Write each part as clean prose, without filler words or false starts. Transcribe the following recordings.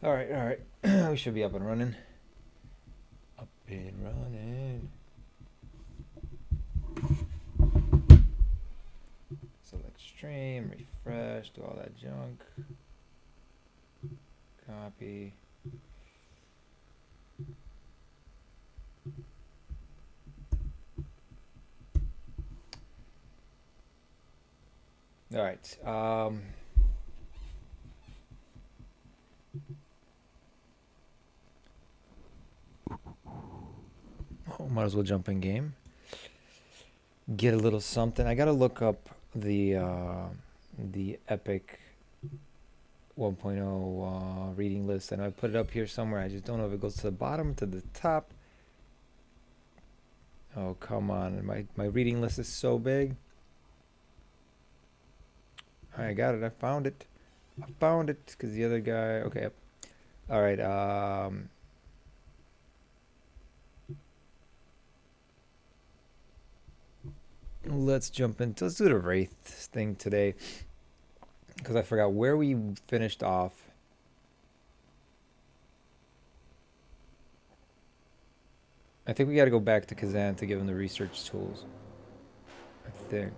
All right, all right. We should be up and running. Up and running. Select stream, refresh, do all that junk. Copy. All right. Oh, might as well jump in game. Get a little something. I gotta look up the Epic 1.0 reading list, and I put it up here somewhere. I just don't know if it goes to the bottom, to the top. Oh, come on. My reading list is so big. I got it. I found it. I found it because the other guy. Okay. Yep. All right. Let's jump into. Let's do the Wraith thing today because I forgot where we finished off. I think we got to go back to Kazan to give him the research tools. I think.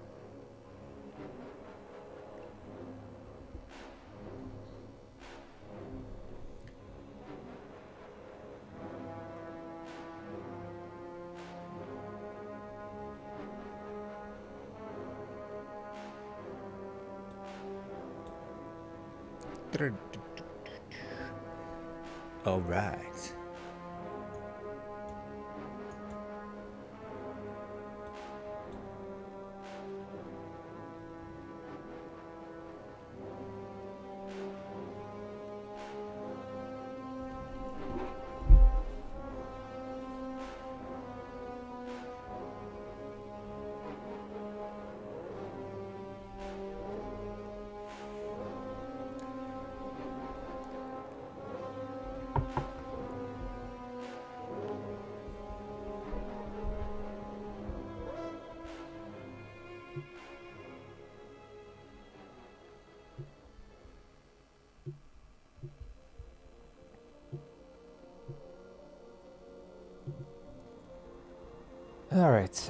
All right. All right.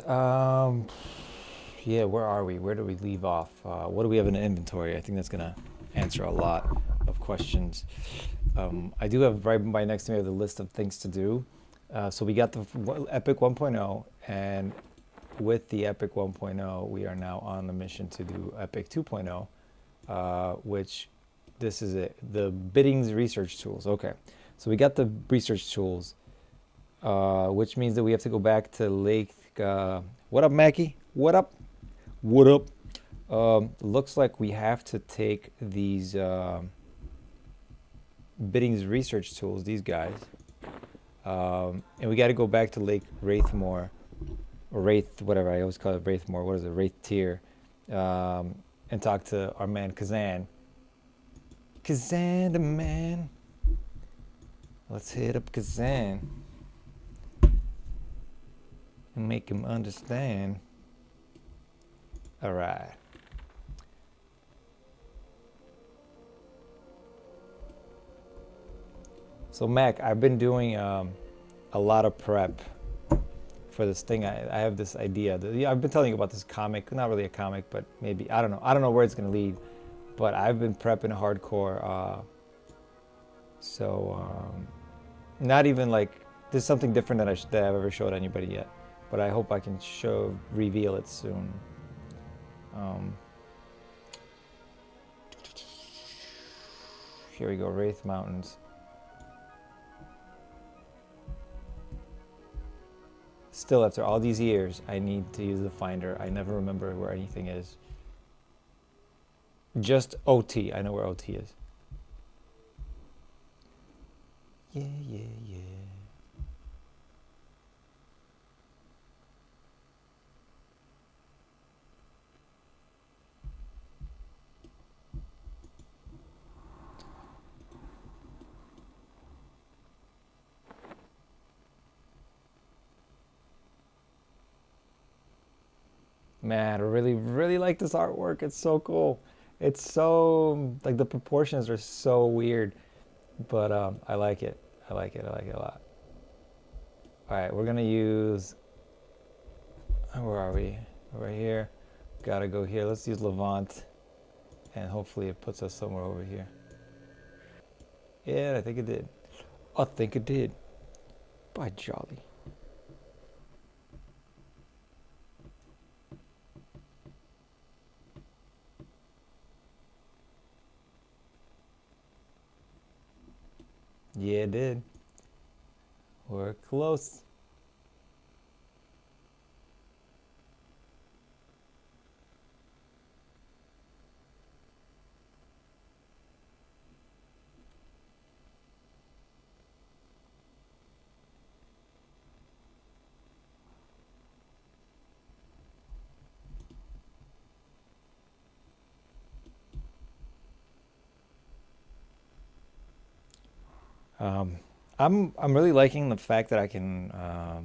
Yeah, where are we? Where do we leave off? What do we have in the inventory? I think that's gonna answer a lot of questions. I do have right by next to me the list of things to do. So we got the Epic 1.0, and with the Epic 1.0, we are now on the mission to do Epic 2.0, which this is it. The biddings research tools. Okay, so we got the research tools, which means that we have to go back to Lake. What up, Mackie? What up? What up? Looks like we have to take these biddings research tools, these guys, and we got to go back to Lake Wraithmore, or Wraith, whatever I always call it, Wraithmore. What is it, Wraith Tier? And talk to our man Kazan. Kazan, the man. Let's hit up Kazan and make him understand. All right. So Mac, I've been doing a lot of prep for this thing. I have this idea. Yeah, I've been telling you about this comic. Not really a comic, but maybe, I don't know. I don't know where it's gonna lead, but I've been prepping hardcore. Not even like there's something different that I've ever showed anybody yet, but I hope I can reveal it soon. Here we go, Wraith Mountains. Still, after all these years, I need to use the finder. I never remember where anything is. Just OT. I know where OT is. Yeah, yeah, yeah. Man, I really, really like this artwork. It's so cool. It's so, like, the proportions are so weird. But I like it. I like it. I like it a lot. All right, we're gonna use. Where are we? Right here. Gotta go here. Let's use Levant, and hopefully it puts us somewhere over here. Yeah, I think it did. I think it did. By Jolly. Yeah, it did. We're close. Um, I'm really liking the fact that I can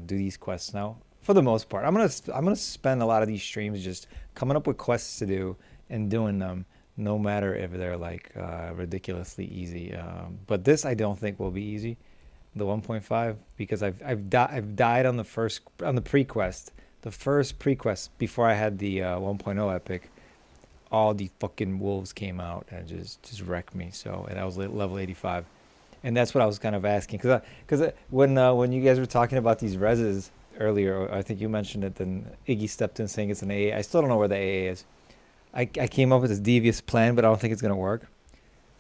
do these quests now. For the most part, I'm gonna spend a lot of these streams just coming up with quests to do and doing them, no matter if they're like ridiculously easy. But this I don't think will be easy, the 1.5, because I've died on the first on the pre-quest, the first pre-quest before I had the 1.0 epic. All the fucking wolves came out and just wrecked me. So and I was level 85. And that's what I was kind of asking, because when you guys were talking about these reses earlier, I think you mentioned it. Then Iggy stepped in saying it's an AA. I still don't know where the AA is. I came up with this devious plan, but I don't think it's gonna work.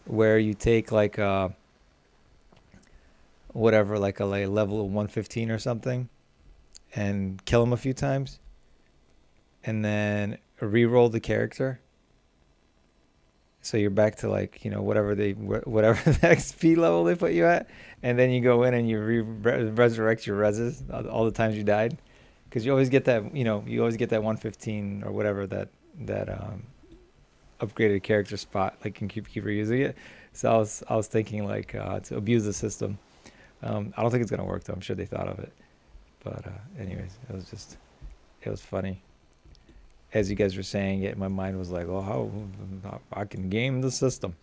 Where you take like whatever, like a like level 115 or something, and kill him a few times, and then re-roll the character. So you're back to like whatever the XP level they put you at, and then you go in and you resurrect your reses all the times you died, because you always get that you always get that 115 or whatever that upgraded character spot, like, and keep reusing it. So I was thinking like to abuse the system. I don't think it's gonna work though. I'm sure they thought of it, but anyways, it was funny. As you guys were saying it, my mind was like, "Oh, how I can game the system,"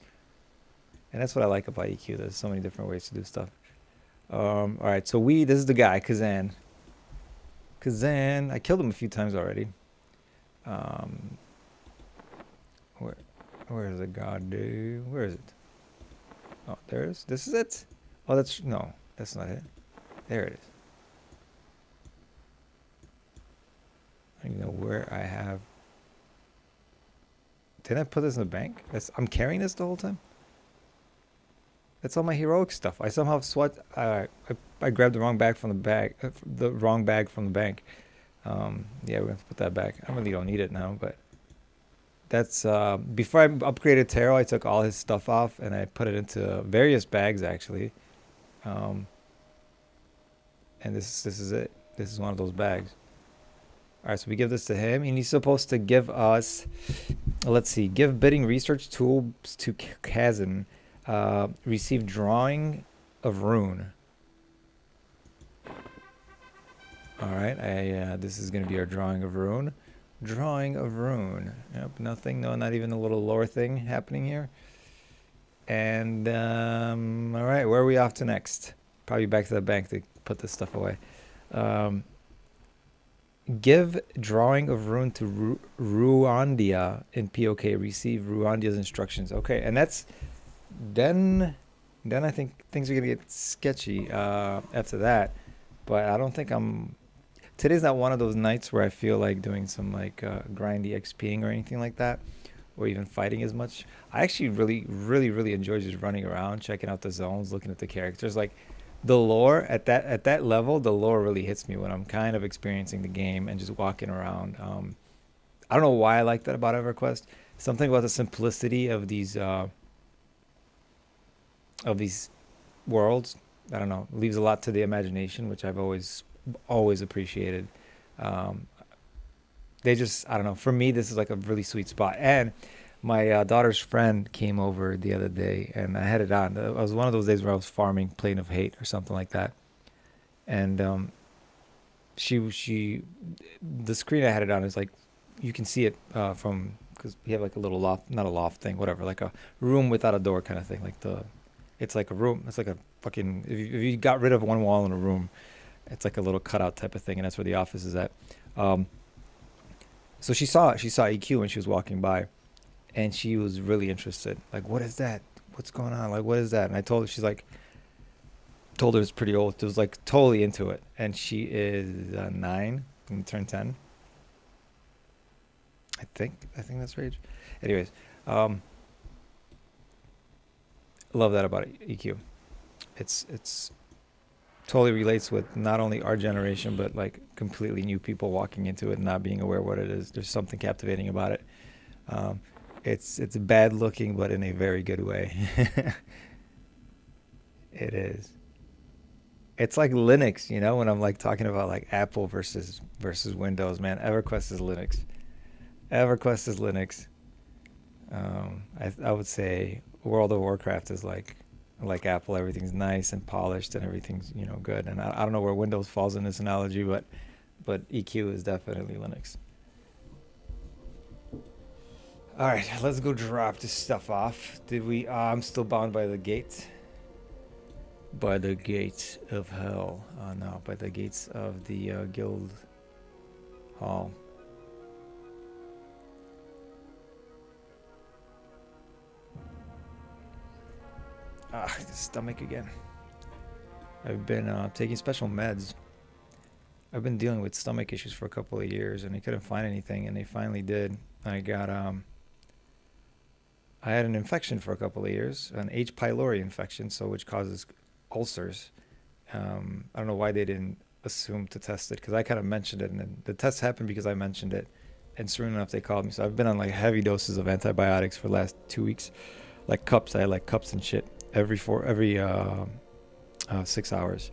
and that's what I like about EQ. There's so many different ways to do stuff. All right, so this is the guy, Kazan. Kazan, I killed him a few times already. Um, where, where is the god, dude? Where is it? Oh, this is it. Oh, no, that's not it. There it is. I don't even know where I have. Did I put this in the bank? I'm carrying this the whole time. That's all my heroic stuff. I somehow I grabbed the wrong bag from the bag, the wrong bag from the bank. Yeah, we're gonna have to put that back. I really don't need it now, but that's before I upgraded Taro, I took all his stuff off and I put it into various bags actually. Um, and this is it. This is one of those bags. All right, so we give this to him, and he's supposed to give us, let's see, give bidding research tools to Kazan. Receive drawing of rune. All right, this is gonna be our drawing of rune. Drawing of rune. Yep, nothing. No, not even a little lore thing happening here. And all right, where are we off to next? Probably back to the bank to put this stuff away. Um, Give drawing of rune to Ruandia in POK. Receive Ruandia's instructions. Okay, and that's then I think things are gonna get sketchy after that. But I don't think today's not one of those nights where I feel like doing some like grindy XPing or anything like that, or even fighting as much. I actually really enjoy just running around, checking out the zones, looking at the characters. Like the lore at that level, the lore really hits me when I'm kind of experiencing the game and just walking around. I don't know why I like that about EverQuest. Something about the simplicity of these worlds. I don't know, leaves a lot to the imagination, which I've always appreciated. Um, they just, I don't know. For me, this is like a really sweet spot. And my daughter's friend came over the other day, and I had it on. It was one of those days where I was farming Plane of Hate or something like that. And the screen I had it on is like, you can see it because we have like a little loft, not a loft thing, whatever, like a room without a door kind of thing, like It's like a room. It's like a fucking. If you got rid of one wall in a room, it's like a little cutout type of thing, and that's where the office is at. Um, so she saw EQ when she was walking by, and she was really interested. Like, what is that? What's going on? Like, what is that? And I told her, she's like, told her it's pretty old. She was like totally into it, and she is 9 and turned 10. I think that's her age. Anyways, um, love that about EQ. It's totally relates with not only our generation but like completely new people walking into it and not being aware what it is. There's something captivating about it. Um, it's bad looking, but in a very good way. It is. It's like Linux, when I'm like talking about like Apple versus Windows, man. EverQuest is Linux. EverQuest is Linux. I would say World of Warcraft is like Apple. Everything's nice and polished and everything's good. And I don't know where Windows falls in this analogy, but EQ is definitely Linux. All right, let's go drop this stuff off. Did we? I'm still bound by the gate. By the gates of hell. No, by the gates of the guild hall. The stomach again. I've been taking special meds. I've been dealing with stomach issues for a couple of years, and they couldn't find anything, and they finally did. I had an infection for a couple of years, an H. pylori infection, which causes ulcers. I don't know why they didn't assume to test it, because I kind of mentioned it, and then the test happened because I mentioned it, and soon enough they called me. So I've been on like heavy doses of antibiotics for the last 2 weeks, like cups. I had like cups and shit every 6 hours.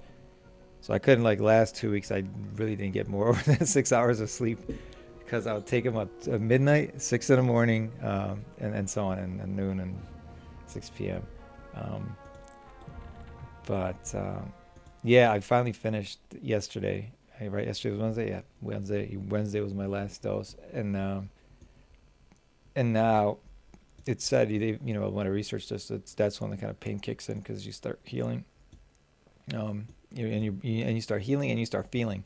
So I couldn't like last 2 weeks. I really didn't get more than 6 hours of sleep because I would take them at midnight, 6 in the morning, and so on, and noon and 6 p.m. Um, but yeah, I finally finished yesterday. Right, yesterday was Wednesday. Yeah, Wednesday was my last dose, and now it said when I researched this, that's when the kind of pain kicks in because you start healing. And you start healing and you start feeling.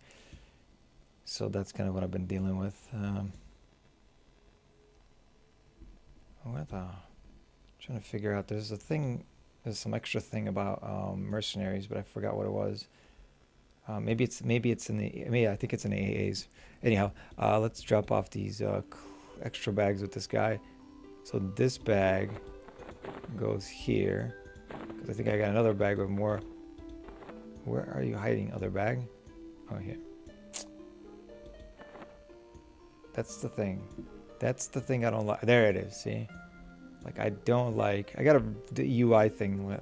So that's kind of what I've been dealing with. Trying to figure out. There's some extra thing about mercenaries, but I forgot what it was. Maybe it's in the. I think it's in the AAs. Anyhow, let's drop off these extra bags with this guy. So this bag goes here because I think I got another bag with more. Where are you hiding, other bag? Oh, here. That's the thing. That's the thing I don't like. There it is, see? Like, I don't like... I got the UI thing. I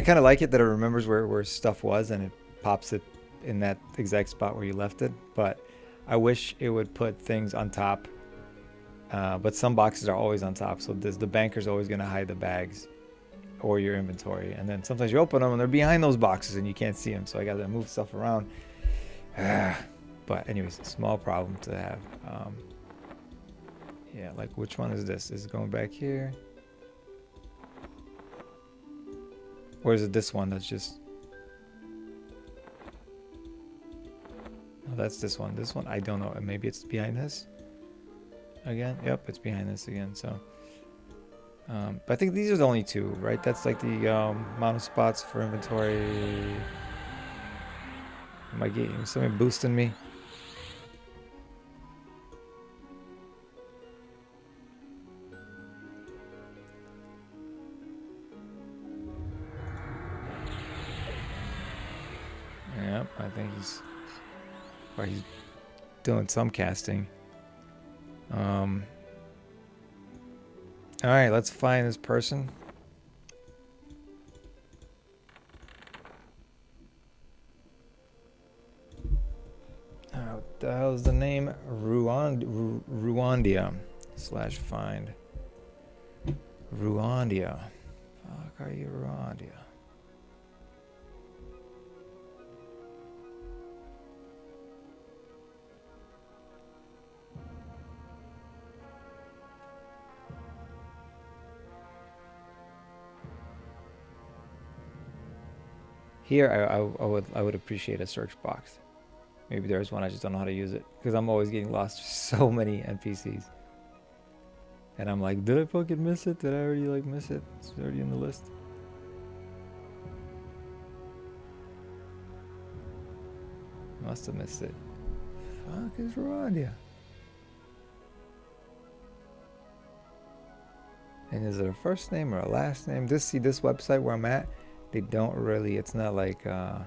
kind of like it that it remembers where stuff was and it pops it in that exact spot where you left it. But I wish it would put things on top. But some boxes are always on top. So the banker's always going to hide the bags or your inventory, and then sometimes you open them and they're behind those boxes and you can't see them, so I gotta move stuff around. But anyways, small problem to have. Yeah, like which one is this? Is it going back here, or is it this one that's just... Oh, that's this one. This one, I don't know. Maybe it's behind this again. Yep, it's behind this again. So but I think these are the only two, right? That's like the amount of spots for inventory. Am I getting something boosting me? Yep, I think he's doing some casting. All right, let's find this person. What the hell is the name? Ruandia / find. Ruandia. Fuck, are you Ruandia? Here, I would appreciate a search box. Maybe there's one, I just don't know how to use it because I'm always getting lost. There's so many NPCs, and I'm like, did I fucking miss it? Did I already like miss it? It's already in the list. Must have missed it. Fuck is wrong, yeah. And is it a first name or a last name? This website where I'm at, they don't really. It's not like the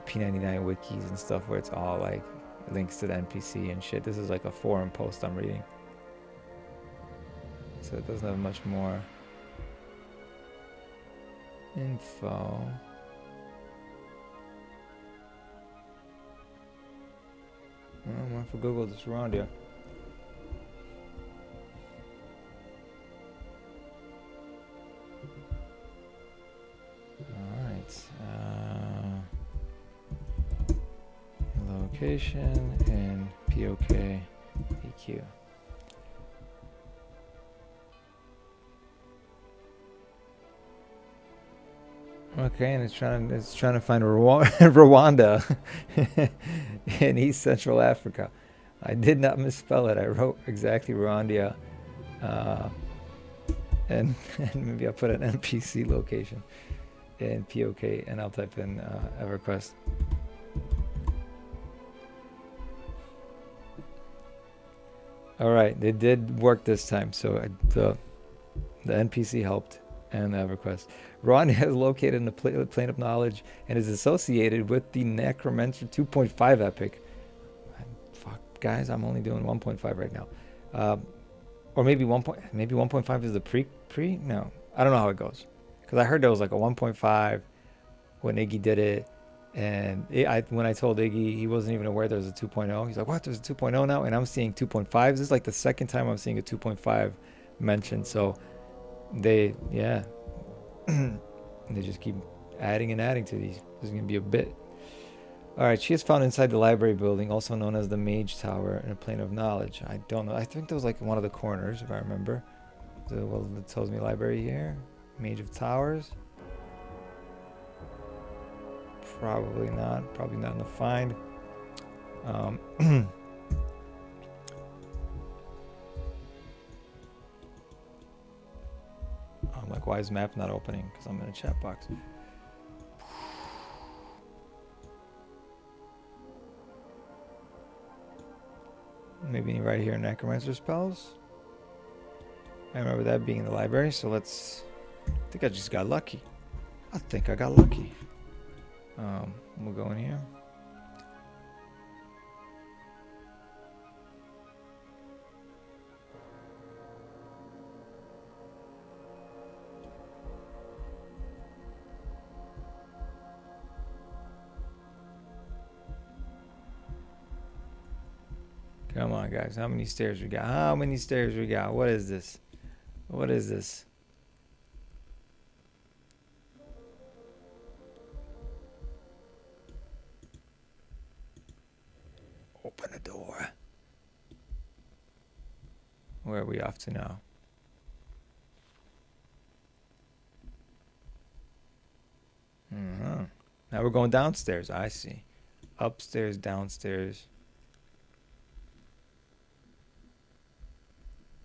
P99 wikis and stuff where it's all like links to the NPC and shit. This is like a forum post I'm reading, so it doesn't have much more info. I'm going for Google this around here. Alright. Location and POK EQ. Okay, and it's trying to find Rwanda in East Central Africa. I did not misspell it. I wrote exactly Rwanda, and maybe I'll put an NPC location in POK, and I'll type in Everquest. All right, they did work this time, so the NPC helped. And the Everquest. Rwanda is located in the plane of knowledge and is associated with the Necromancer 2.5 epic. Fuck, guys, I'm only doing 1.5 right now. Or maybe 1.5 is the pre? No, I don't know how it goes. Because I heard there was like a 1.5 when Iggy did it. And when I told Iggy, he wasn't even aware there was a 2.0. He's like, what, there's a 2.0 now? And I'm seeing 2.5. This is like the second time I'm seeing a 2.5 mentioned. So they just keep adding and adding to these. This is gonna be a bit. All right, she is found inside the library building, also known as the Mage Tower, in a plane of knowledge. I don't know. I think that was like one of the corners, if I remember. Well, it tells me library here. Mage of Towers. Probably not. Probably not in the find. I'm like, why is map not opening? Because I'm in a chat box. Maybe right here, Necromancer spells. I remember that being in the library, so let's... I think I just got lucky. I think I got lucky. We'll go in here. Come on, guys. How many stairs we got? How many stairs we got? What is this? What is this? Open the door. Where are we off to now? Now we're going downstairs. I see. Upstairs, downstairs.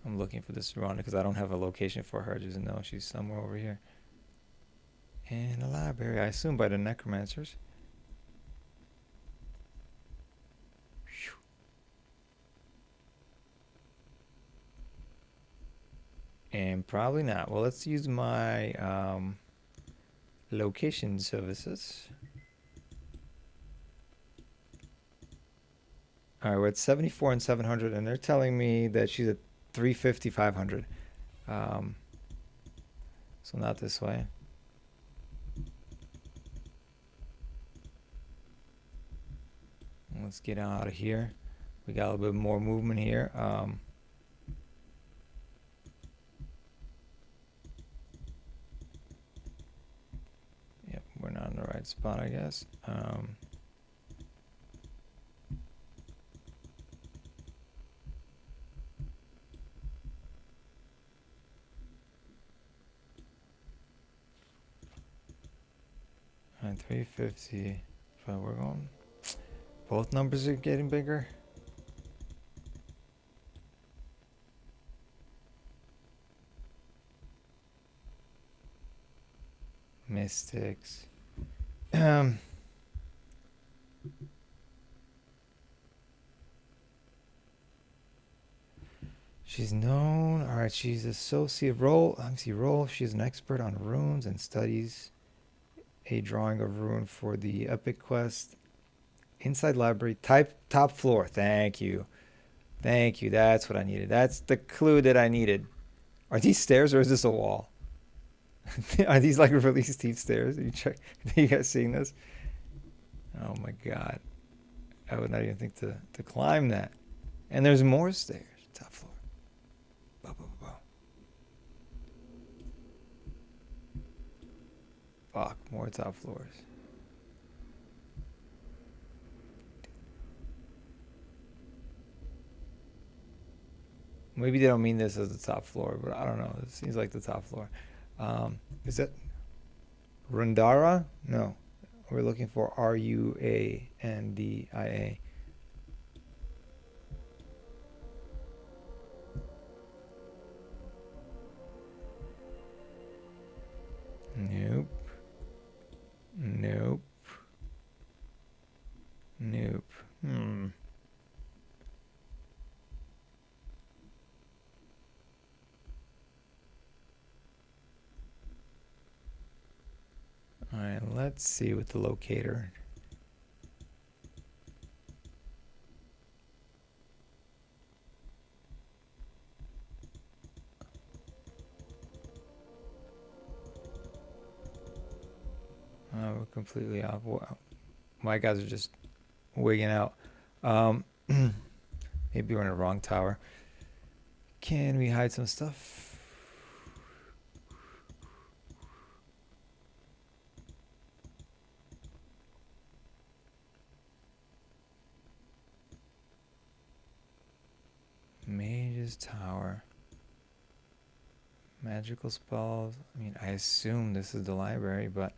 I'm looking for this Rhonda because I don't have a location for her. I just know she's somewhere over here. In the library, I assume by the necromancers. And probably not. Well, let's use my location services. All right, we're at 74 and 700, and they're telling me that she's at 350, 500. So not this way. Let's get out of here. We got a little bit more movement here. Yep, we're not in the right spot, I guess. Fine, 350. Fine, we're going. Both numbers are getting bigger. Mystics. She's known. All right, she's associate role. Let me see role. She's an expert on runes and studies a drawing of rune for the Everquest inside library. Type top floor. Thank you. Thank you. That's what I needed. That's the clue that I needed. Are these stairs or is this a wall? Are these like really steep stairs? You check. Are you guys seeing this? Oh my god. I would not even think to climb that. And there's more stairs. Top floor. Bow, bow, bow. Fuck, more top floors. Maybe they don't mean this as the top floor, but I don't know. It seems like the top floor. Is that Rundara? No. We're looking for Ruandia. Nope. Nope. Nope. Alright, let's see with the locator. We're completely off. My guys are just wigging out. Maybe we're in the wrong tower. Can we hide some stuff? Mage's Tower. Magical spells. I mean, I assume this is the library, but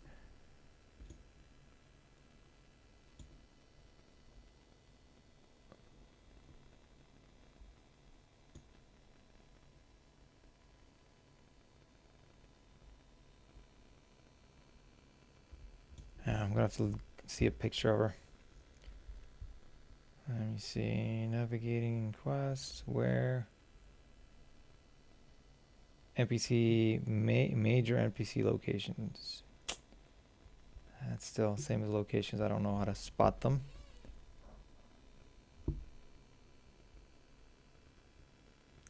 I'm gonna have to see a picture of her. Let me see. Navigating quest. Where? NPC major NPC locations. That's still same as locations. I don't know how to spot them.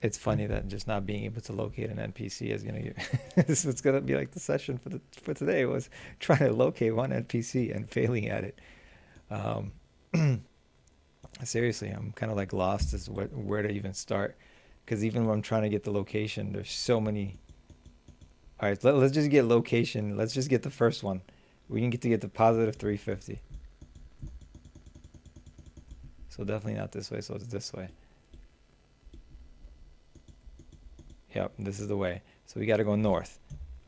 It's funny that just not being able to locate an NPC is gonna get this is gonna be like the session for today was trying to locate one NPC and failing at it. Seriously, I'm kind of like lost as where to even start, because even when I'm trying to get the location, there's so many. All right, let's just get location. Let's just get the first one. We can get to the positive 350. So definitely not this way. So it's this way. Yep, this is the way. So we got to go north.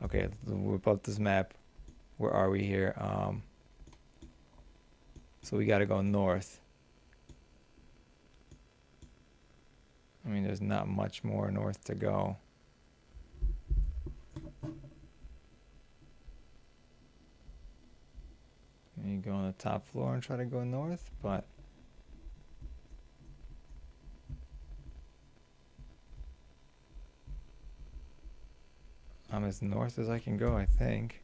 Okay, whip up this map. Where are we here? So we got to go north. I mean, there's not much more north to go. You go on the top floor and try to go north, but I'm as north as I can go, I think.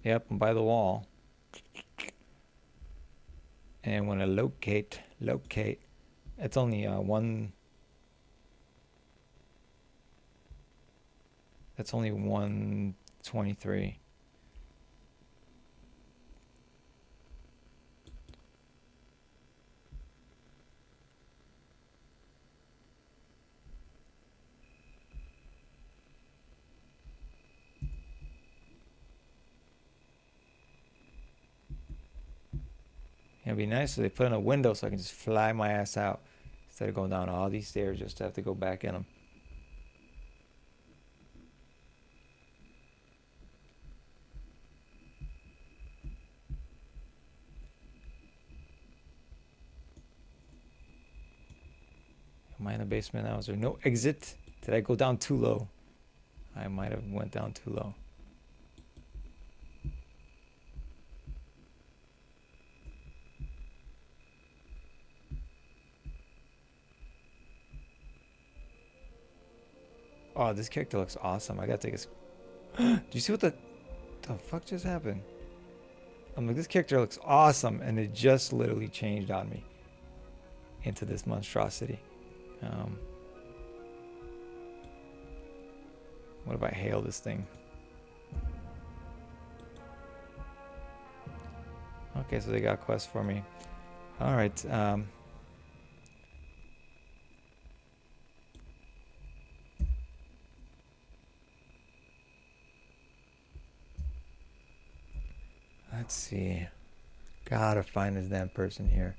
Yep, I'm by the wall. And when I locate, it's only one. That's only 123. It'd be nice if they put in a window so I can just fly my ass out instead of going down all these stairs just to have to go back in them. Am I in the basement now? Is there no exit? Did I go down too low? I might have went down too low. Oh, this character looks awesome. I gotta take a... Do you see what the fuck just happened? I'm like, this character looks awesome, and it just literally changed on me into this monstrosity. What if I hail this thing? Okay, so they got quests for me. All right. Let's see. Gotta find this damn person here.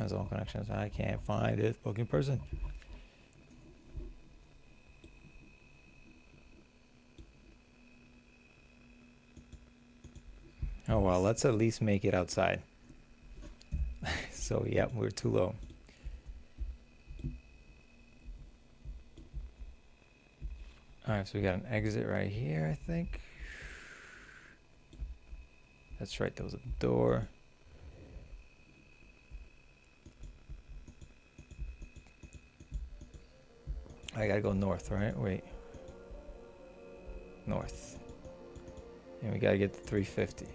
Zone connections. I can't find this fucking person. Oh well, let's at least make it outside. So yep, we're too low. Alright, so we got an exit right here, I think. That's right, there was a door. I gotta go north, right? Wait. North. And we gotta get to 350.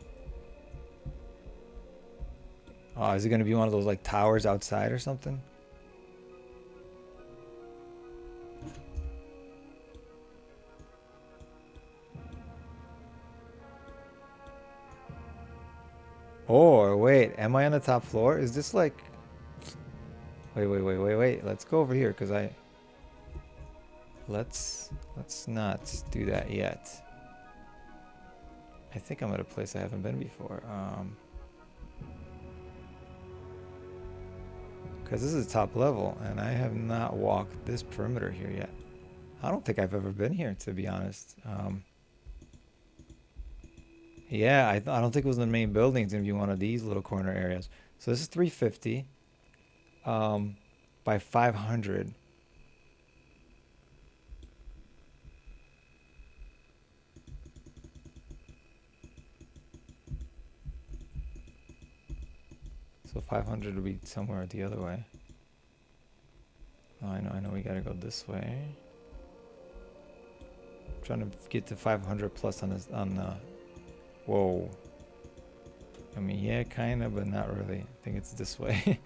Oh, is it gonna be one of those like towers outside or something? Or wait, am I on the top floor? Is this like... Wait. Let's go over here because I... Let's not do that yet. I think I'm at a place I haven't been before. Because this is top level and I have not walked this perimeter here yet. I don't think I've ever been here, to be honest. Yeah, I don't think it was in the main building. It's going to be one of these little corner areas. So this is 350 by 500. So 500 would be somewhere the other way. Oh, I know we gotta go this way. I'm trying to get to 500 plus on the... Whoa. I mean, yeah, kinda, but not really. I think it's this way.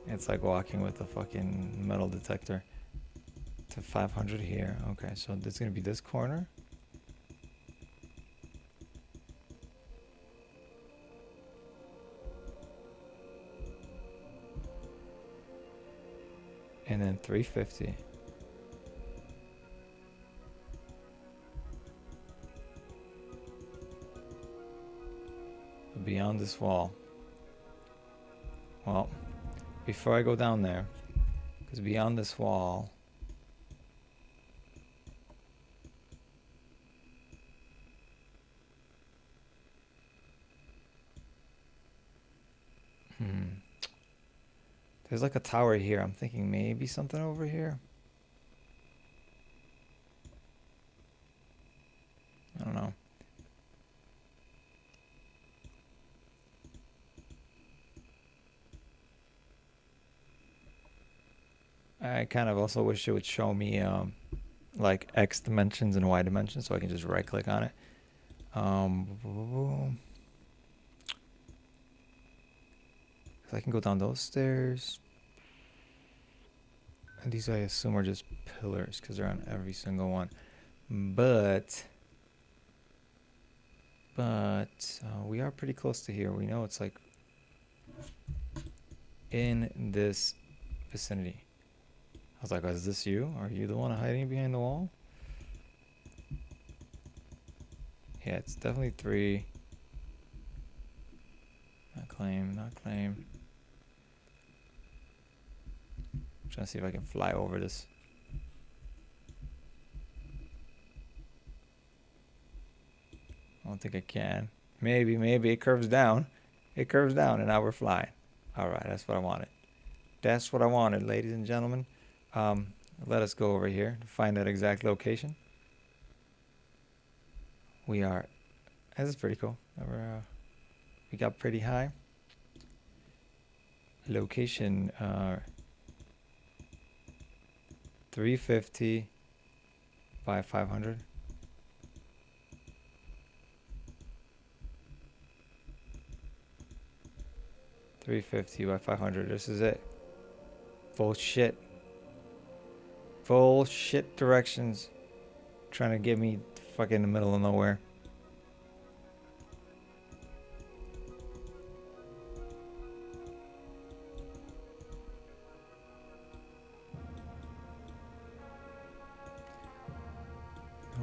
It's like walking with a fucking metal detector. To 500 here. Okay, so there's gonna be this corner. And then 350. Beyond this wall. Well, before I go down there, because beyond this wall, there's like a tower here. I'm thinking maybe something over here. I don't know. I kind of also wish it would show me like X dimensions and Y dimensions so I can just right click on it. 'Cause I can go down those stairs. And these, I assume, are just pillars because they're on every single one. But we are pretty close to here. We know it's like in this vicinity. I was like, is this you? Are you the one hiding behind the wall? Yeah, it's definitely 3. Not claim, not claim. I'm trying to see if I can fly over this. I don't think I can. Maybe it curves down. It curves down and now we're flying. All right, that's what I wanted. That's what I wanted, ladies and gentlemen. Let us go over here to find that exact location. We are, this is pretty cool. We got pretty high. Location 350 by 500. $350 by 500. This is it. Full shit. Full shit directions. Trying to get me fucking in the middle of nowhere.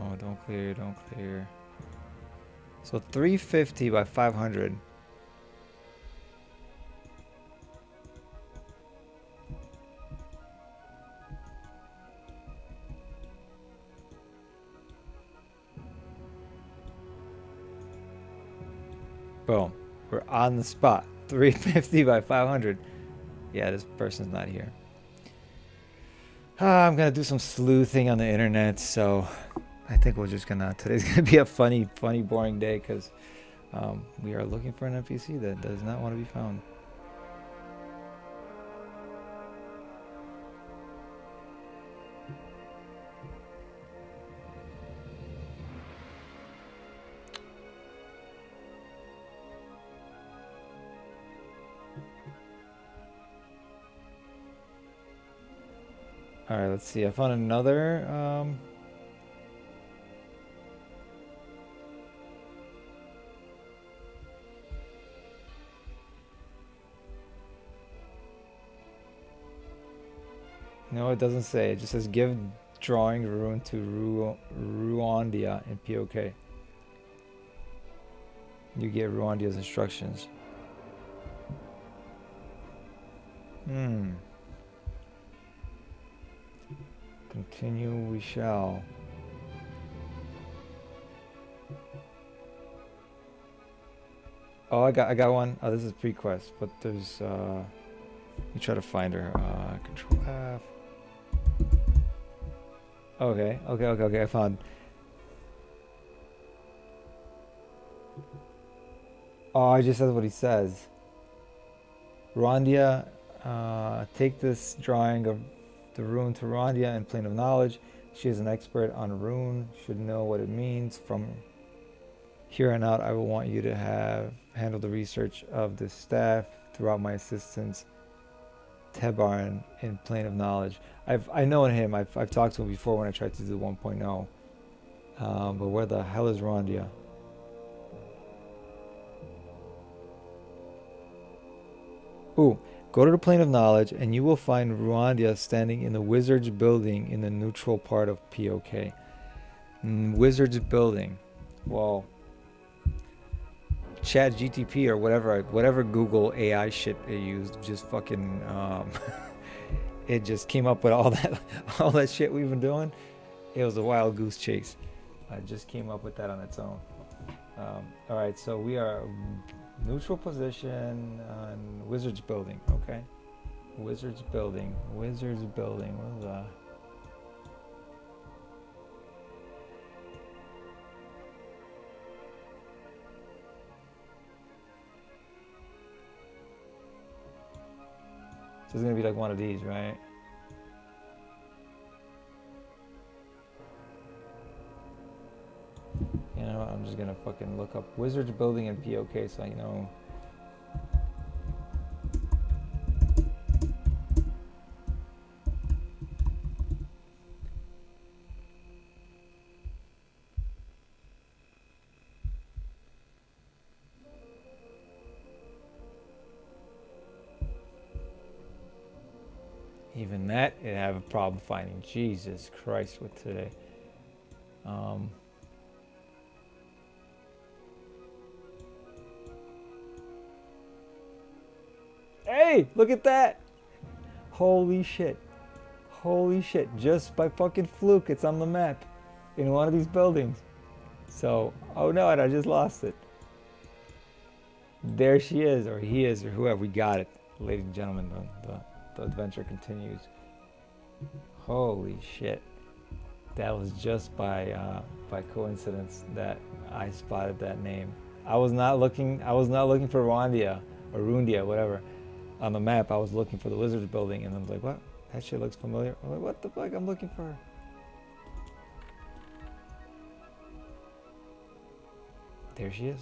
Oh, don't clear, don't clear. So 350 by 500. Boom. We're on the spot. 350 by 500. Yeah, this person's not here. I'm gonna do some sleuthing on the internet, so I think we're just gonna, today's gonna be a funny, boring day because we are looking for an NPC that does not want to be found. All right, let's see. I found another. No, it doesn't say. It just says give drawing rune to Ruandia in POK. You get Ruandia's instructions. Continue we shall. Oh, I got one. Oh, this is pre-quest, but there's you try to find her. Control F. Okay, I found. Oh, I just said what he says. Rondia, take this drawing of the rune to Rondia in Plane of Knowledge. She is an expert on rune, should know what it means. From here on out, I will want you to handle the research of the staff throughout my assistance. Tebarn in Plane of Knowledge. I know him. I've talked to him before when I tried to do 1.0. But where the hell is Rondia? Ooh, go to the Plane of Knowledge and you will find Ruandia standing in the Wizard's Building in the neutral part of POK. Wizard's Building. Well, Chat GTP or whatever Google AI shit they used just fucking it just came up with all that shit we've been doing. It was a wild goose chase. I just came up with that on its own. All right, so we are neutral position on Wizard's Building. Okay, Wizard's Building. Where's the? So it's gonna be like one of these, right? You know what? I'm just gonna fucking look up Wizard's Building in POK so I know. Even that, I have a problem finding. Jesus Christ, with today. Hey, look at that! Holy shit. Holy shit. Just by fucking fluke, it's on the map in one of these buildings. So, oh no, and I just lost it. There she is, or he is, or whoever. We got it. Ladies and gentlemen, the adventure continues. Holy shit. That was just by coincidence that I spotted that name. I was not looking for Rwandia or Rundia, whatever, on the map. I was looking for the Wizards building, and I was like, what? That shit looks familiar. I'm like, what the fuck? I'm looking for her. There she is.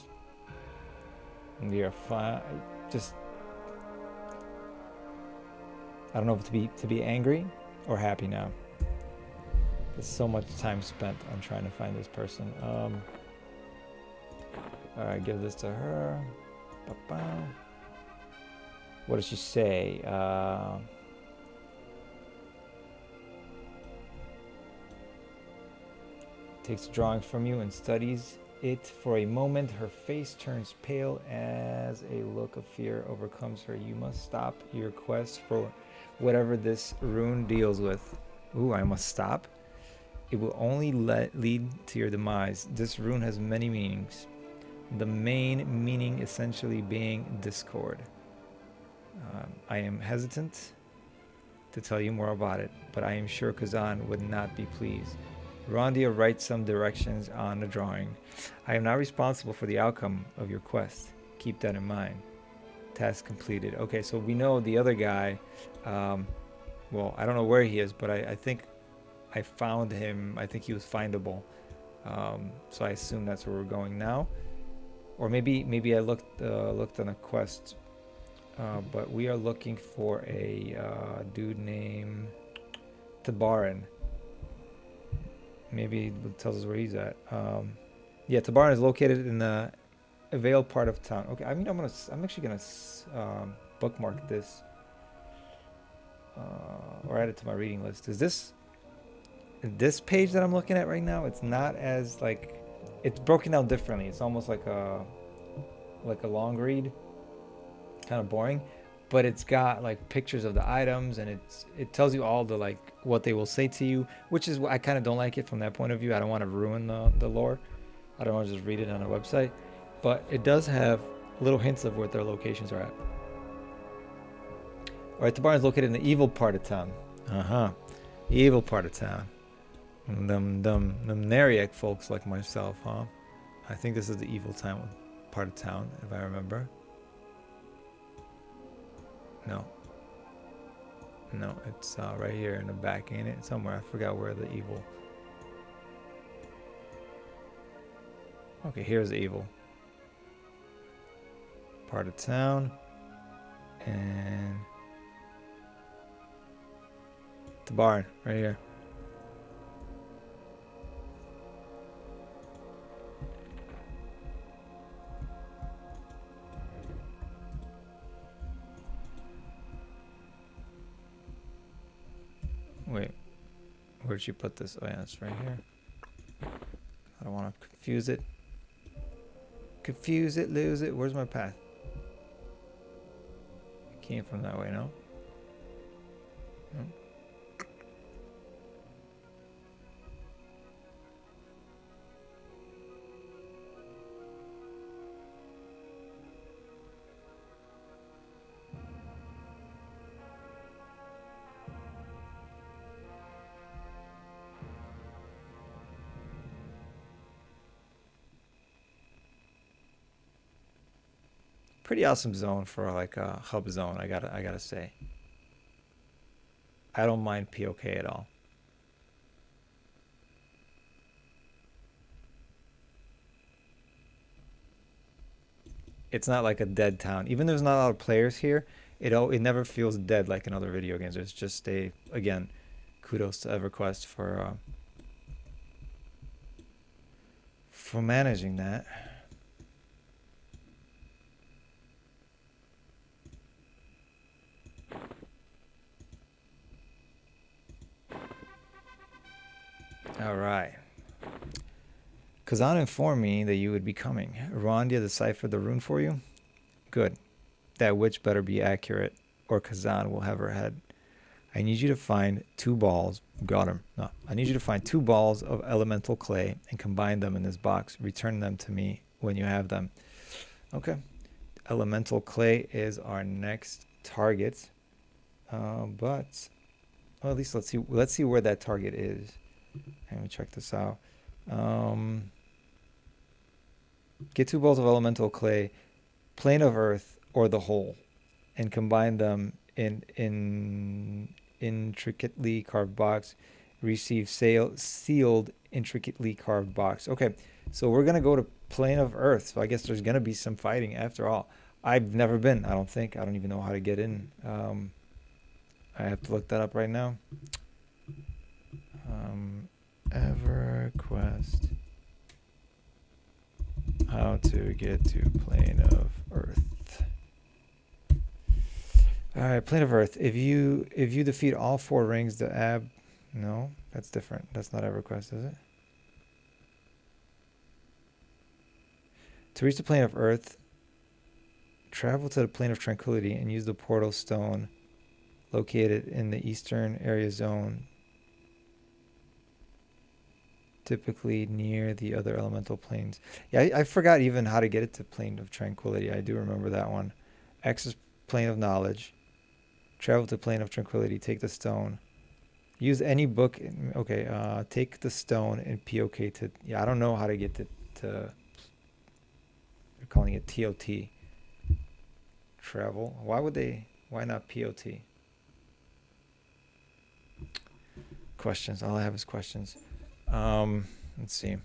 And we are fine. Just, I don't know if to be angry or happy now. There's so much time spent on trying to find this person. All right, give this to her. Ba-ba. What does she say? Takes drawings from you and studies it for a moment. Her face turns pale as a look of fear overcomes her. You must stop your quest for whatever this rune deals with. Ooh, I must stop. It will only lead to your demise. This rune has many meanings. The main meaning essentially being discord. I am hesitant to tell you more about it, but I am sure Kazan would not be pleased. Rondia writes some directions on the drawing. I am not responsible for the outcome of your quest. Keep that in mind. Task completed. Okay, so we know the other guy, well, I don't know where he is, but I think I found him. I think he was findable. So I assume that's where we're going now. Or maybe I looked on a quest, but we are looking for a dude named Tabarin. Maybe it tells us where he's at. Yeah, Tabarin is located in the Vale part of town. Okay, I mean I'm actually gonna bookmark this or add it to my reading list. Is this page that I'm looking at right now? It's not as like, it's broken down differently. It's almost like a long read, kind of boring, but it's got like pictures of the items, and it tells you all the like what they will say to you, which is I kind of don't like it from that point of view. I don't want to ruin the lore. I don't want to just read it on a website, but it does have little hints of where their locations are at. All right, the barn is located in the evil part of town. Evil part of town. Them Nariac folks like myself, huh? I think this is the evil part of town, if I remember. No, it's right here in the back, ain't it? Somewhere. I forgot where the evil. Okay, here's the evil part of town, and the barn right here. Wait, where'd she put this? Oh yeah, it's right here. I don't want to confuse it. Confuse it, lose it. Where's my path? It came from that way, no? No? Pretty awesome zone for like a hub zone, I gotta say. I don't mind POK at all. It's not like a dead town. Even though there's not a lot of players here, it never feels dead like in other video games. It's just again, kudos to EverQuest for managing that. All right. Kazan informed me that you would be coming. Rondia deciphered the rune for you? Good. That witch better be accurate, or Kazan will have her head. I need you to find 2 balls. Got him. No. I need you to find 2 balls of elemental clay and combine them in this box. Return them to me when you have them. Okay. Elemental clay is our next target. But well, at least let's see where that target is. Let me check this out. Get 2 balls of elemental clay, plane of earth, or the whole, and combine them in intricately carved box. Receive sealed intricately carved box. Okay, so we're gonna go to plane of earth. So I guess there's gonna be some fighting after all. I've never been. I don't think. I don't even know how to get in. I have to look that up right now. Everquest. How to get to plane of earth. All right, plane of earth. If you defeat all 4 rings, no, that's different. That's not Everquest, is it? To reach the plane of earth, travel to the plane of tranquility and use the portal stone located in the eastern area zone, typically near the other elemental planes. Yeah, I forgot even how to get it to plane of tranquility. I do remember that one. X is plane of knowledge. Travel to plane of tranquility. Take the stone. Use any book. Okay, take the stone and POK to... Yeah, I don't know how to get to they're calling it TOT. Travel. Why not POT? Questions. All I have is questions. Let's see.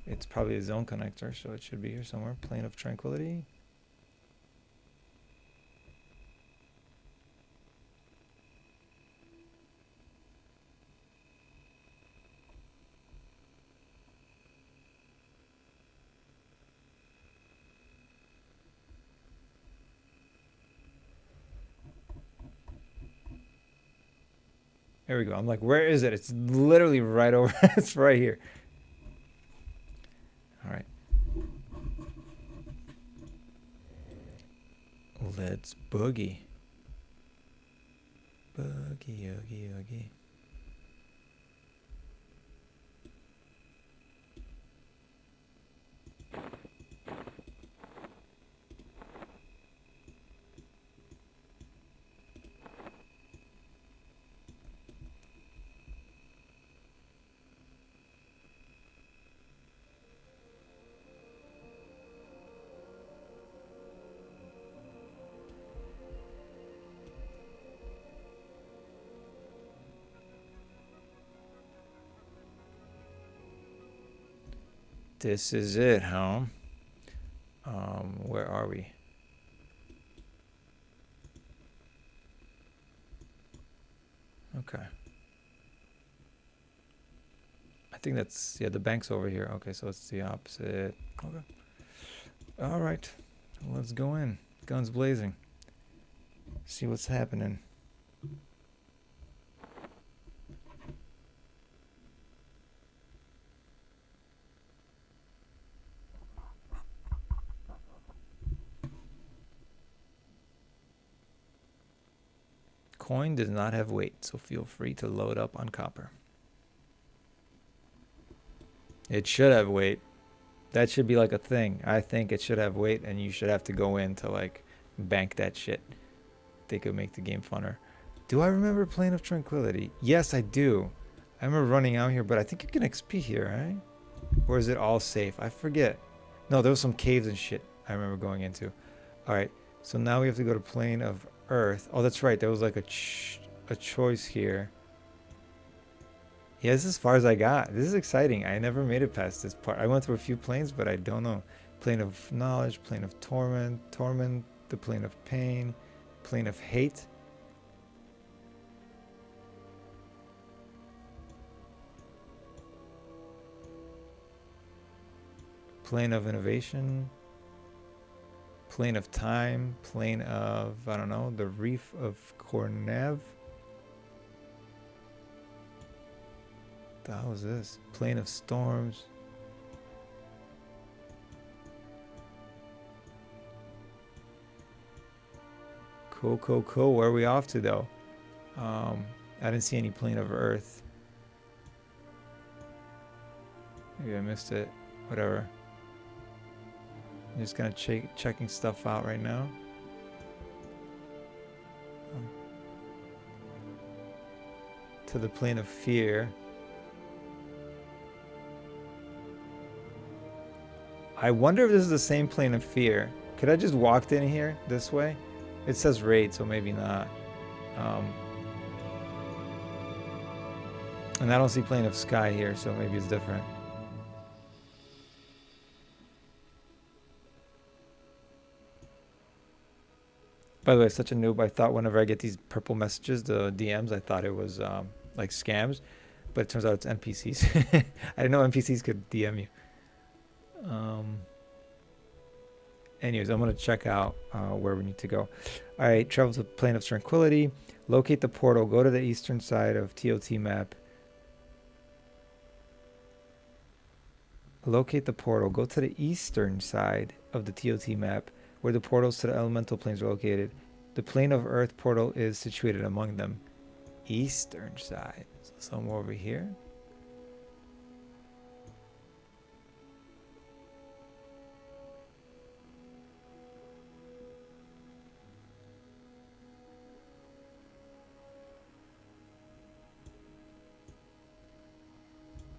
It's probably a zone connector, so it should be here somewhere. Plane of tranquility. There we go. I'm like, where is it? It's literally right over. It's right here. All right. Let's boogie. Boogie, oogie, oogie. This is it, huh? Where are we? Okay. I think that's, yeah, the bank's over here. Okay, so it's the opposite. Okay. All right. Let's go in. Guns blazing. See what's happening. Coin does not have weight, so feel free to load up on copper. It should have weight. That should be like a thing. I think it should have weight, and you should have to go in to like bank that shit. They could make the game funner. Do I remember Plane of Tranquility? Yes, I do. I remember running out here, but I think you can XP here, right? Or is it all safe? I forget. No, there was some caves and shit I remember going into. All right, so now we have to go to Plane of Earth. Oh, that's right. There was like a choice here. Yeah, this is as far as I got. This is exciting. I never made it past this part. I went through a few planes, but I don't know. Plane of knowledge, plane of torment, the plane of pain, plane of hate. Plane of innovation, plane of time, plane of, I don't know, the reef of Cornev. the hell is this? Plane of storms. Cool. Where are we off to though? I didn't see any plane of Earth. Maybe I missed it. Whatever. I'm just gonna checking stuff out right now. To the plane of fear. I wonder if this is the same plane of fear. Could I just walked in here this way? It says raid, so maybe not. And I don't see plane of sky here, so maybe it's different. By the way, such a noob. I thought whenever I get these purple messages, the DMs, I thought it was like scams, but it turns out it's NPCs. I didn't know NPCs could DM you. Anyways, I'm going to check out where we need to go. All right, travel to the Plane of Tranquility. Locate the portal. Go to the eastern side of TOT map. Locate the portal. Go to the eastern side of the TOT map, where the portals to the elemental planes are located. The plane of Earth portal is situated among them. Eastern side. So somewhere over here.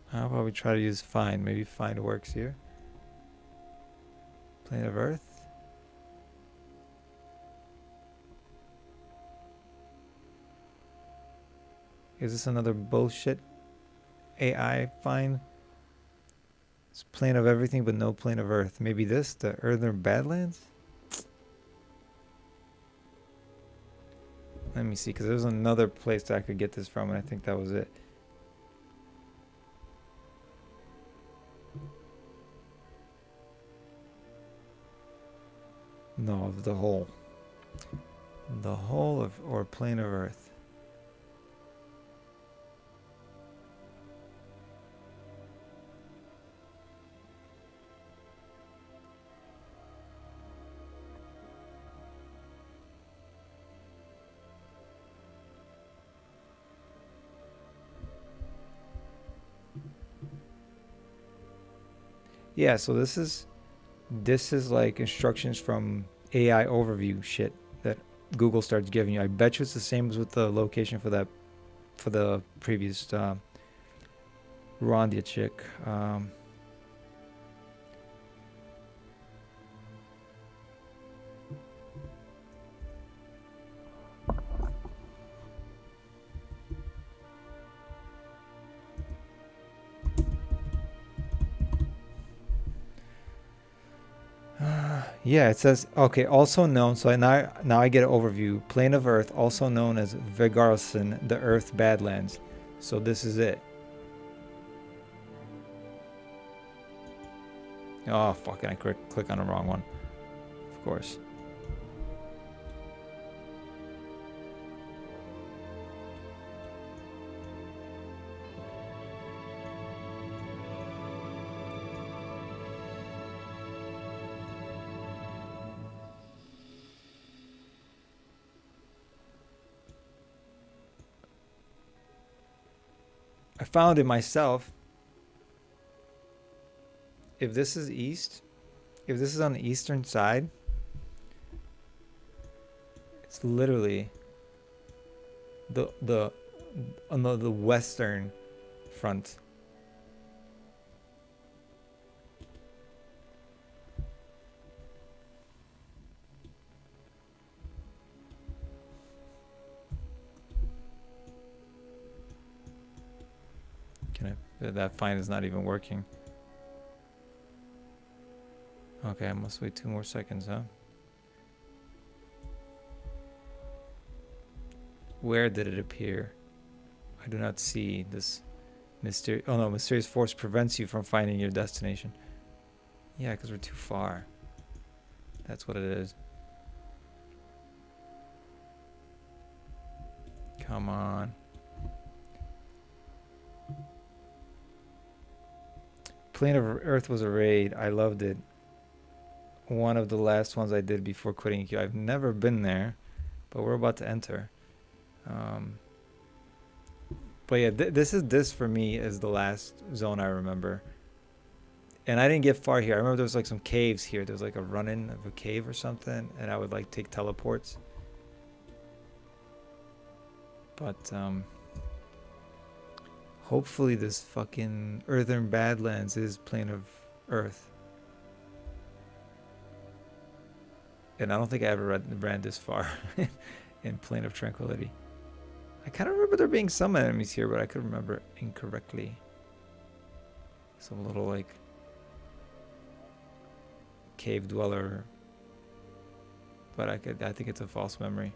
How about we try to use find? Maybe find works here. Plane of Earth. Is this another bullshit AI find? It's plane of everything but no plane of Earth. Maybe this, the Earthern Badlands? Let me see, because there's another place that I could get this from, and I think that was it. No, of the whole. The whole of, or plane of Earth. Yeah, so this is like instructions from AI overview shit that Google starts giving you. I bet you it's the same as with the location for that, for the previous Rondia chick. Yeah, it says, okay, also known, so now I get an overview. Plane of Earth, also known as Vegarson, the Earth Badlands. So this is it. Oh, fucking, I click on the wrong one. Of course. I found it myself. If this is east, if this is on the eastern side, it's literally on the western front. That find is not even working. Okay, I must wait 2 more seconds, huh? Where did it appear? I do not see this mysterious. Oh no, mysterious force prevents you from finding your destination. Yeah, because we're too far. That's what it is. Come on. Plane of Earth was a raid. I loved it. One of the last ones I did before quitting EQ. I've never been there, but we're about to enter. But yeah, this for me is the last zone I remember. And I didn't get far here. I remember there was like some caves here. There was like a run-in of a cave or something, and I would like take teleports. But hopefully this fucking Earthern Badlands is Plane of Earth. And I don't think I ever ran this far in Plane of Tranquility. I kind of remember there being some enemies here, but I could remember incorrectly. Some little like cave dweller, but I think it's a false memory.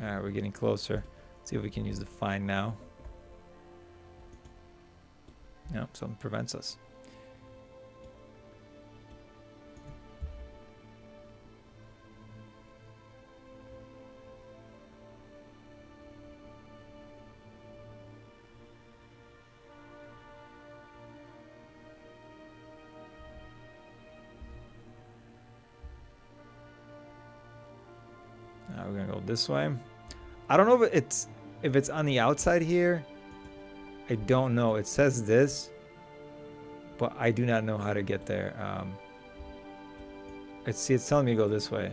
All right, we're getting closer. See if we can use the find now. Nope, something prevents us. We're gonna go this way. I don't know if it's on the outside here. I don't know. It says this, but I do not know how to get there. It's telling me to go this way,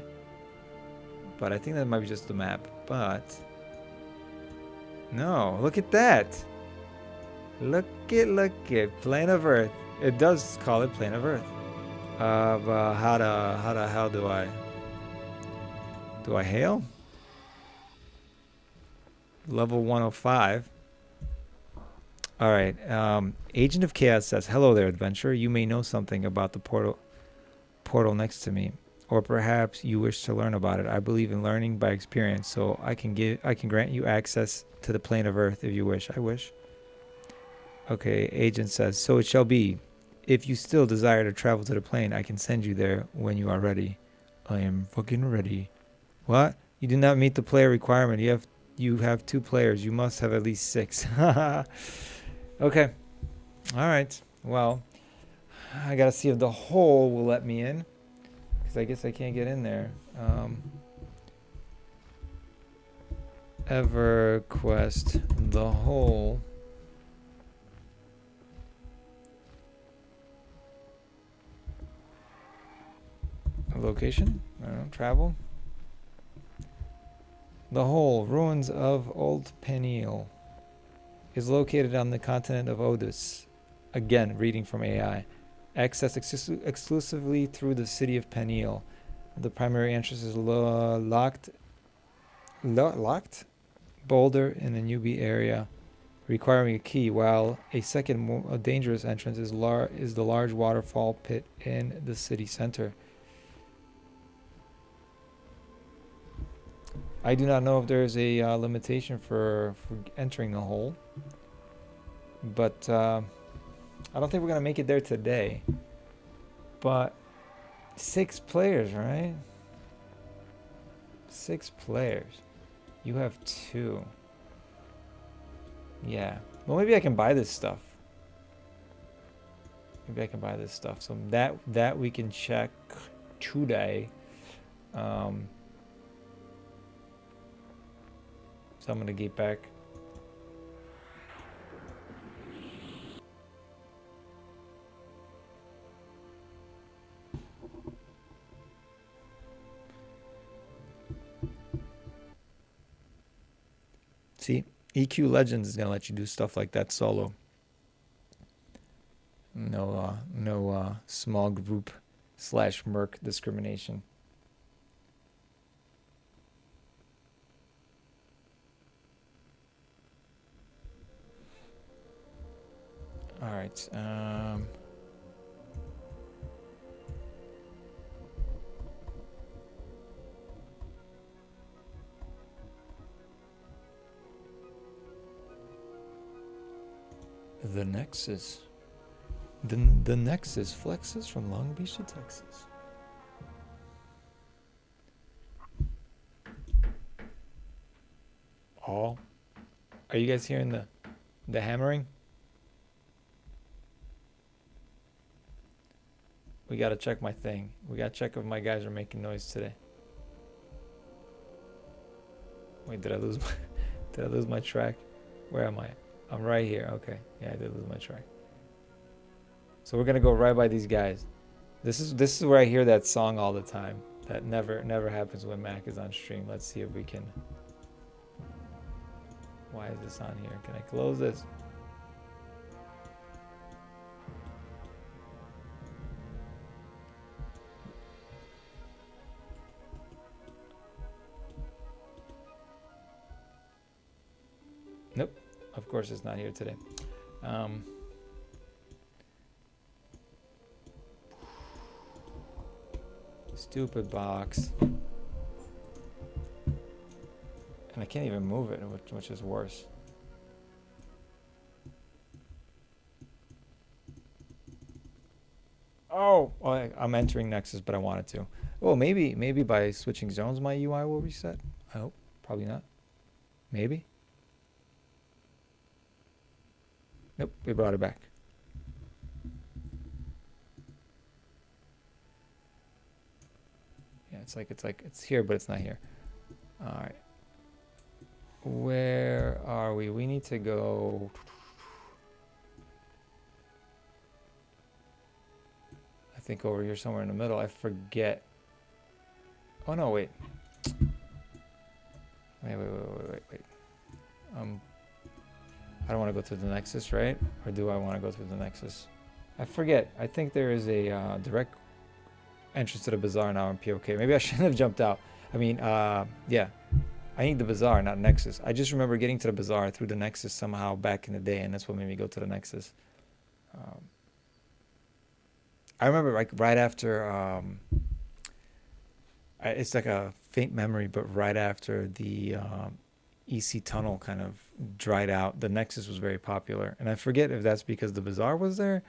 but I think that might be just the map. But no, look at that. Look at Plane of Earth. It does call it Plane of Earth. But how the hell do I hail? Level 105. All right. Agent of Chaos says, "Hello there, adventurer. You may know something about the portal next to me, or perhaps you wish to learn about it. I believe in learning by experience, so I can grant you access to the Plane of Earth if you wish." I wish. Okay. Agent says, "So it shall be. If you still desire to travel to the plane, I can send you there when you are ready." I am fucking ready. What? You do not meet the player requirement. You have 2 players. You must have at least 6. Okay. All right. Well, I gotta see if the hole will let me in, because I guess I can't get in there. Everquest, the hole. Location? I don't know. Travel. The Hole, ruins of Old Peniel, is located on the continent of Odus. Again, reading from AI. Access exclusively through the city of Peniel. The primary entrance is locked boulder in the newbie area, requiring a key, while a second more dangerous entrance is the large waterfall pit in the city center. I do not know if there's a limitation for entering the hole, but I don't think we're gonna make it there today. But 6 players, right? 6 players. You have 2. Yeah. Well, maybe I can buy this stuff. Maybe I can buy this stuff. So that we can check today. So I'm gonna get back. See, EQ Legends is gonna let you do stuff like that solo. No small group / merc discrimination. All right. The Nexus. The Nexus flexes from Long Beach to Texas. Oh, are you guys hearing the hammering? We gotta check my thing. We gotta check if my guys are making noise today. Wait, did I lose my, did I lose my track? Where am I? I'm right here. Okay. Yeah, I did lose my track. So we're gonna go right by these guys. This is where I hear that song all the time. That never happens when Mac is on stream. Let's see if we can. Why is this on here? Can I close this? Nope. Of course it's not here today. Stupid box. And I can't even move it, which is worse. Oh, I'm entering Nexus, but I wanted to. Oh, maybe by switching zones my UI will reset. I hope. Probably not. Maybe. Nope, we brought it back. Yeah, it's here, but it's not here. All right. Where are we? We need to go. I think over here somewhere in the middle. I forget. Oh no, wait. Wait. I don't want to go through the Nexus, right? Or do I want to go through the Nexus? I forget. I think there is a direct entrance to the bazaar now in POK. Maybe I shouldn't have jumped out. I mean, yeah. I need the bazaar, not Nexus. I just remember getting to the bazaar through the Nexus somehow back in the day, and that's what made me go to the Nexus. I remember like right after, it's like a faint memory, but right after the EC tunnel kind of dried out, the Nexus was very popular. And I forget if that's because the bazaar was there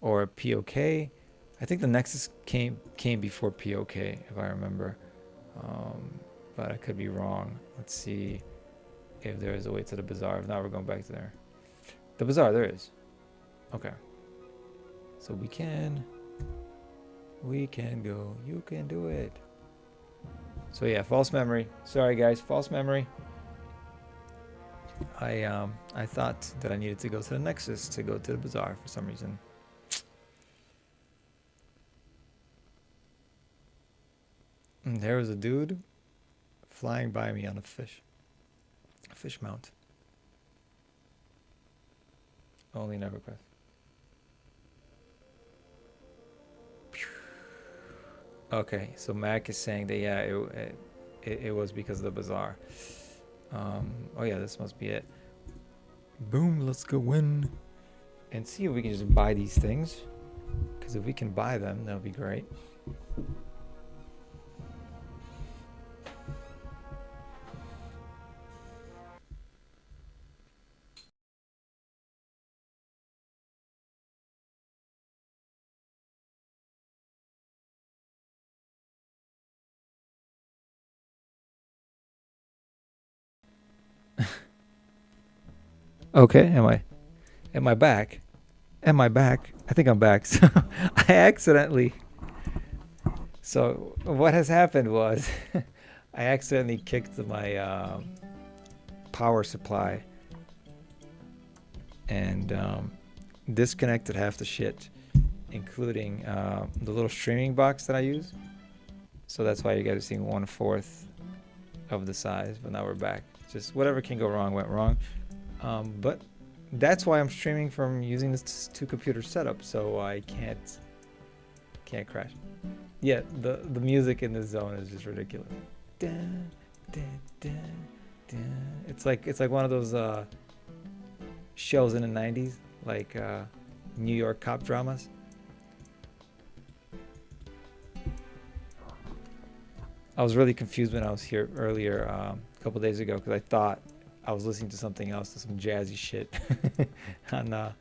or POK. I think the Nexus came before POK, if I remember. But I could be wrong. Let's see if there is a way to the bazaar. If not, we're going back to there. The bazaar, there is. Okay. So we can go. You can do it. So yeah, false memory. Sorry guys, false memory. I thought that I needed to go to the Nexus to go to the bazaar for some reason. And there was a dude flying by me on a fish mount. Only in Everquest. Okay, so Mac is saying that yeah, it was because of the bazaar. Oh yeah, this must be it. Boom, let's go in and see if we can just buy these things. Because if we can buy them, that'll be great. Okay, am I back? Am I back? I think I'm back. So I accidentally. So what has happened was I accidentally kicked my power supply and disconnected half the shit, including the little streaming box that I use. So that's why you guys are seeing 1/4 of the size. But now we're back. Just whatever can go wrong went wrong. But that's why I'm streaming from using this 2-computer setup, so I can't crash. Yeah, the music in this zone is just ridiculous. Dun, dun, dun, dun. It's like one of those shows in the 90s, like New York cop dramas. I was really confused when I was here earlier a couple days ago because I thought I was listening to something else, to some jazzy shit on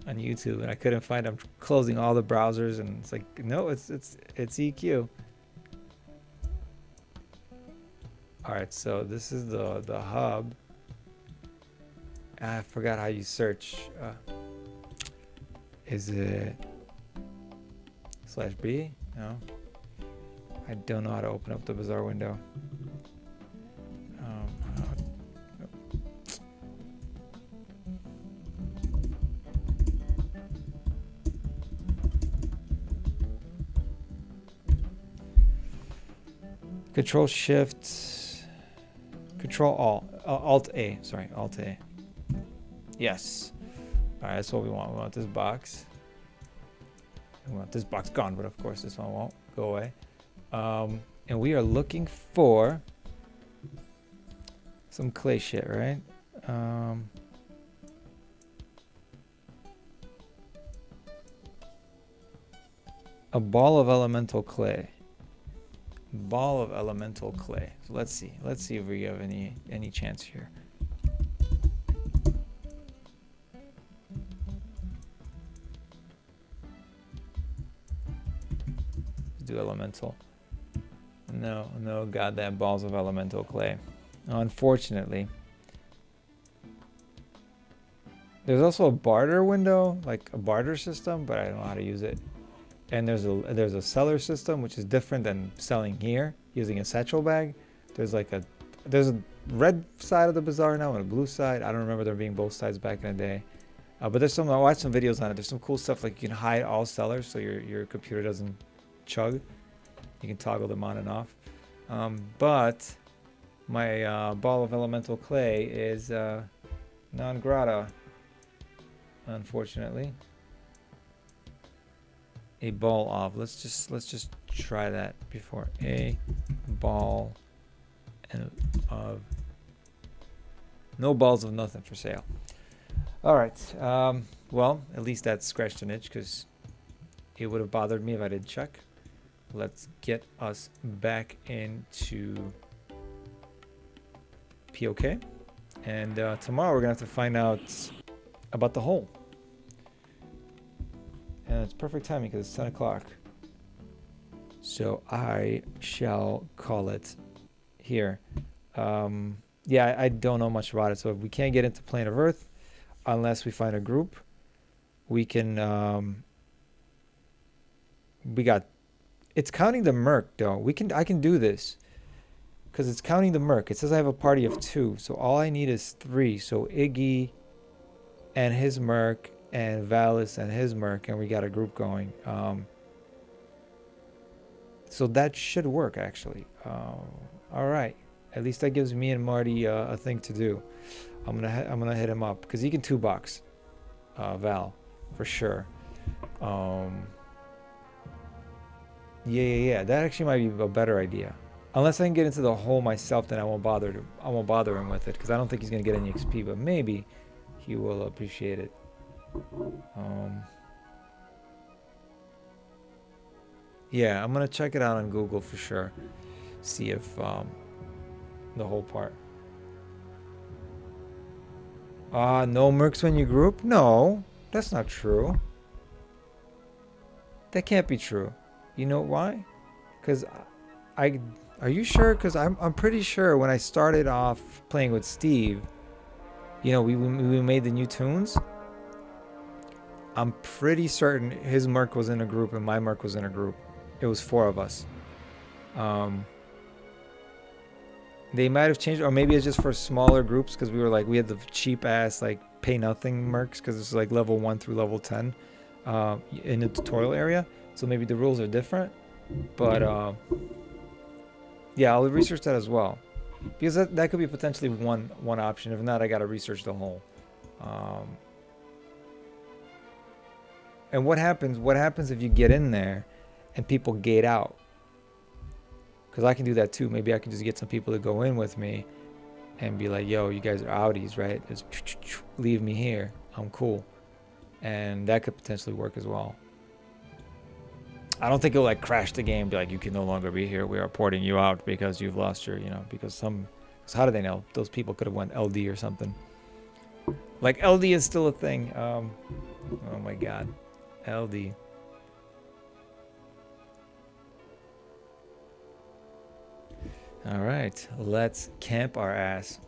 YouTube, and I couldn't find it. I'm closing all the browsers, and it's like, no, it's EQ. All right, so this is the hub. I forgot how you search. Is it B. No. I don't know how to open up the Bazaar window. Control Shift, Control Alt A. Sorry, Alt A. Yes. All right, that's what we want. We want this box. We want this box gone, but of course this one won't go away. And we are looking for some clay shit, right? A ball of elemental clay. Ball of elemental clay. So let's see. Let's see if we have any chance here. Let's do elemental. No goddamn balls of elemental clay. Unfortunately. There's also a barter window, like a barter system, but I don't know how to use it. And there's a seller system, which is different than selling here using a satchel bag. There's a red side of the bazaar now and a blue side. I don't remember there being both sides back in the day. But there's some, I watched some videos on it. There's some cool stuff like you can hide all sellers so your computer doesn't chug. You can toggle them on and off. But my ball of elemental clay is non grata, unfortunately. A ball of, let's just try that before. A ball of, no balls of nothing for sale. All right, well, at least that scratched an itch because it would have bothered me if I didn't check. Let's get us back into POK, and tomorrow we're gonna have to find out about the hole. And it's perfect timing because it's 10 o'clock. So I shall call it here. Yeah, I don't know much about it. So if we can't get into Plane of Earth unless we find a group, we can... It's counting the merc, though. I can do this. Because it's counting the merc. It says I have a party of 2. So all I need is 3. So Iggy and his merc... and Valis and his merc, and we got a group going. So that should work, actually. All right, at least that gives me and Marty a thing to do. I'm gonna hit him up because he can 2-box Val for sure. Yeah. That actually might be a better idea. Unless I can get into the hole myself, then I won't bother him with it because I don't think he's gonna get any XP. But maybe he will appreciate it. Yeah, I'm gonna check it out on Google for sure. See if the whole part. No mercs when you group? No, that's not true. That can't be true. You know why? Because are you sure? Because I'm pretty sure when I started off playing with Steve, you know, we made the new tunes. I'm pretty certain his merc was in a group and my merc was in a group. It was 4 of us. They might have changed, or maybe it's just for smaller groups because we had the cheap ass like pay nothing mercs because it's like level 1 through level 10 in the tutorial area. So maybe the rules are different. But yeah, I'll research that as well because that could be potentially one option. If not, I got to research the whole. And what happens if you get in there and people gate out? Because I can do that too. Maybe I can just get some people to go in with me and be like, yo, you guys are outies, right? Just leave me here. I'm cool. And that could potentially work as well. I don't think it'll like crash the game, be like, you can no longer be here. We are porting you out because you've lost your, because how do they know? Those people could have went LD or something. Like LD is still a thing. Oh my God. LD. All right, let's camp our ass.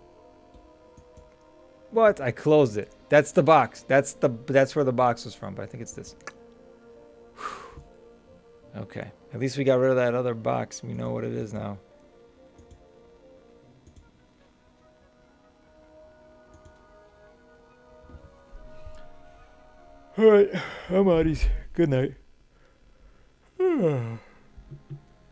What? I closed it. That's the box. That's where the box was from, but I think it's this. Okay. At least we got rid of that other box. We know what it is now. All right. I'm outies. Good night.